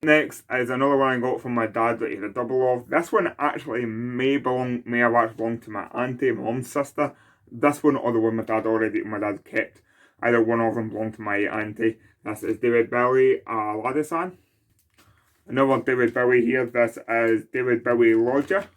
Next is another one I got from my dad that he had a double of. This one actually may have actually belonged to my auntie, my mum's sister. This one or the one my dad kept. Either one of them belonged to my auntie. This is David Bowie, Ladisan. Another David Bowie here. This is David Bowie Lodger.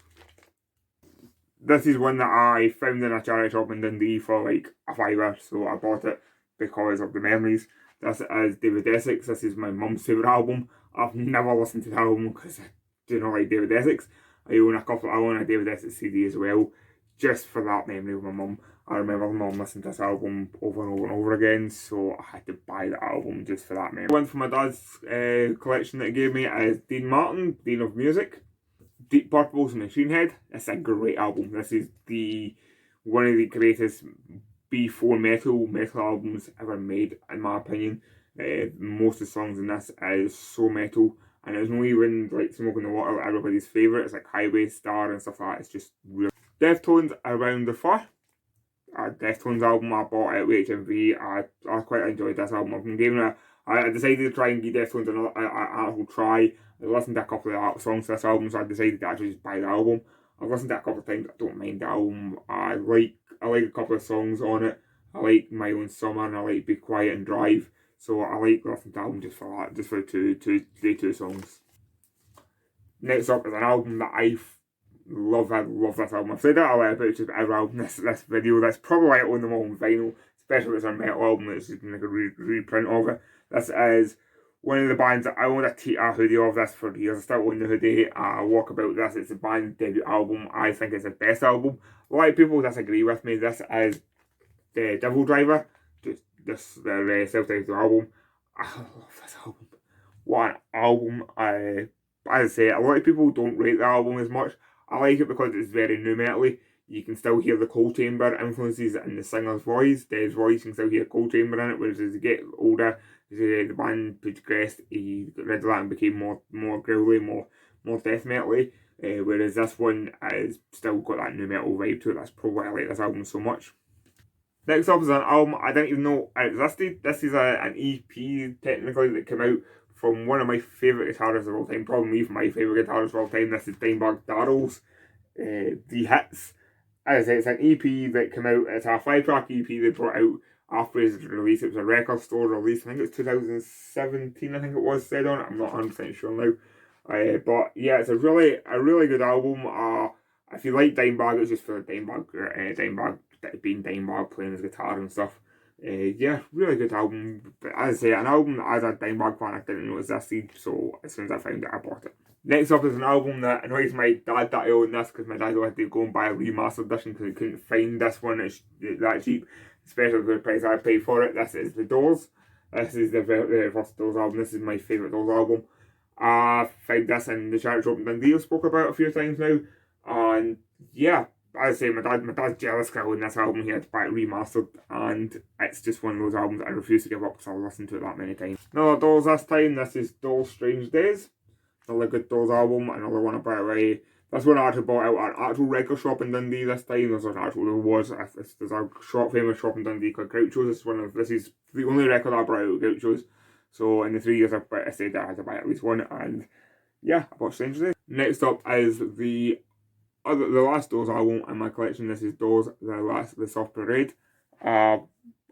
This is one that I found in a charity shop in Dundee for like a fiver, so I bought it because of the memories. This is David Essex. This is my mum's favourite album. I've never listened to the album because I do not like David Essex. I own a David Essex CD as well, just for that memory of my mum. I remember my mum listening to this album over and over and over again, so I had to buy the album just for that memory. One from my dad's collection that he gave me is Dean Martin, Dean of Music. Deep Purple's Machine Head. It's a great album. This is one of the greatest B4 metal albums ever made, in my opinion. Most of the songs in this is so metal, and it's not even like Smoke in the Water, like everybody's favourite. It's like Highway Star and stuff like that. It's just real. Deftones, Around the Fur. Deftones album I bought at HMV. I quite enjoyed this album. I've been giving it. I decided to try and give Deftones an actual try. I listened to a couple of songs to this album, so I decided to actually just buy the album. I've listened to it a couple of times. I don't mind the album. I like a couple of songs on it. I like My Own Summer and I like Be Quiet and Drive. So I like listening to the album just for that, just for the two songs. Next up is an album that I love. I love this album. I've said that a lot about just every album this video. That's probably why I own them all on vinyl, especially if it's a metal album that's just like a reprint of it. This is one of the bands that I owned a hoodie of this for years. I still own the hoodie. I walk about this. It's the band's debut album. I think it's the best album. A lot of people disagree with me. This is the Devil Driver. This self-titled album. I love this album. What an album. As I say, a lot of people don't rate the album as much. I like it because it's very nu metal-y. You can still hear the coal chamber influences in the singer's voice. Dave's voice, you can still hear coal chamber in it, whereas as you get older, as the band progressed, he got rid of that and became more growly, more death metal-y. Whereas this one has still got that nu metal vibe to it. That's probably why I like this album so much. Next up is an album I didn't even know existed. This is an EP technically that came out from one of my favourite guitarists of all time, probably even my favourite guitarist of all time. This is Dimebag Darrell's The Hits. As I say, it's an EP that came out. It's a 5-track EP they brought out after his release. It was a record store release. I think it was 2017. I think it was said on it. I'm not 100% sure now. But yeah, it's a really good album. If you like Dimebag, it's just for Dimebag being Dimebag playing his guitar and stuff. Yeah, really good album. But as I say, an album that as a Dimebag fan I didn't know existed, so as soon as I found it, I bought it. Next up is an album that annoys my dad that I own this, because my dad had to go and buy a remastered edition because he couldn't find this one that cheap, especially for the price I paid for it. This is The Doors. This is the first Doors album. This is my favourite Doors album. I found this in the charity shop in Dundee. I spoke about it a few times now, and yeah, as I say, my dad's jealous because I own this album. He had to buy it remastered, and it's just one of those albums I refuse to give up because I'll listen to it that many times. Another Doors this time. This is Doors Strange Days. Another good Doors album. Another one about this one I actually bought out at an actual record shop in Dundee this time. There's a famous shop in Dundee called Groucho's. This is the only record I brought out at Groucho's. So in the 3 years I said that I had to buy at least one, and yeah, I bought Strange Days. Next up is the last Doors album in my collection. This is Doors, The Soft Parade.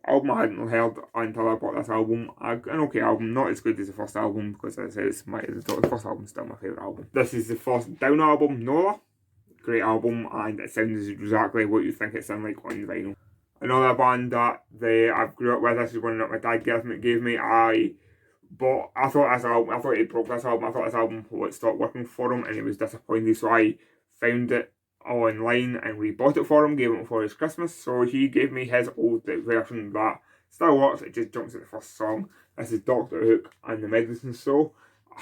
Album I hadn't heard until I bought this album. An okay album, not as good as the first album, because as I said, the first album is still my favourite album. This is the first Down album, Nola. Great album, and it sounds exactly what you think it sounds like on vinyl. Another band that I've grew up with. This is one that my dad gave me. I thought he broke this album. I thought this album would stop working for him, and he was disappointed. So I found it online and we bought it for him, gave it for his Christmas. So he gave me his old version that still works. It just jumps at the first song. This is Doctor Hook and the Medicine Show.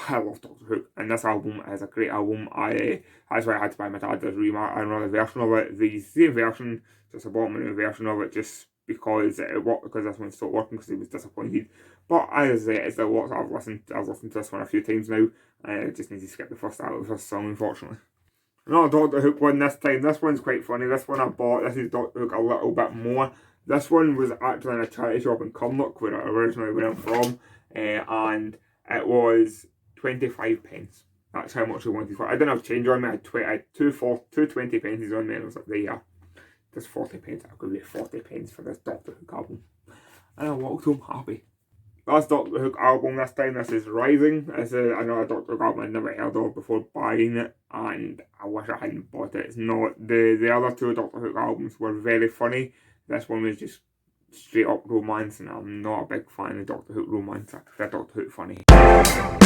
I love Doctor Hook, and this album is a great album. That's why I had to buy my dad another version of it. The same version, just a bought a new version of it just because it worked, because this one stopped working because he was disappointed. But as it still works. I've listened to this one a few times now. I just need to skip the first song, unfortunately. Another Doctor Hook one this time. This one's quite funny. This one I bought. This is Doctor Hook a little bit more. This one was actually in a charity shop in Cumnock where it originally went from, and it was 25 pence. That's how much I wanted for it. I didn't have change on me. I had two 20 pences on me, and I was like, there you are. There's 40 pence. I'll give you 40 pence for this Doctor Who album. And I walked home happy. Last Doctor Who album this time. This is Rising. This is another Doctor Who album I'd never heard of before buying it, and I wish I hadn't bought it. It's not the other two Doctor Who albums were very funny. This one was just straight up romance, and I'm not a big fan of Doctor Who romance. I prefer Doctor Who funny.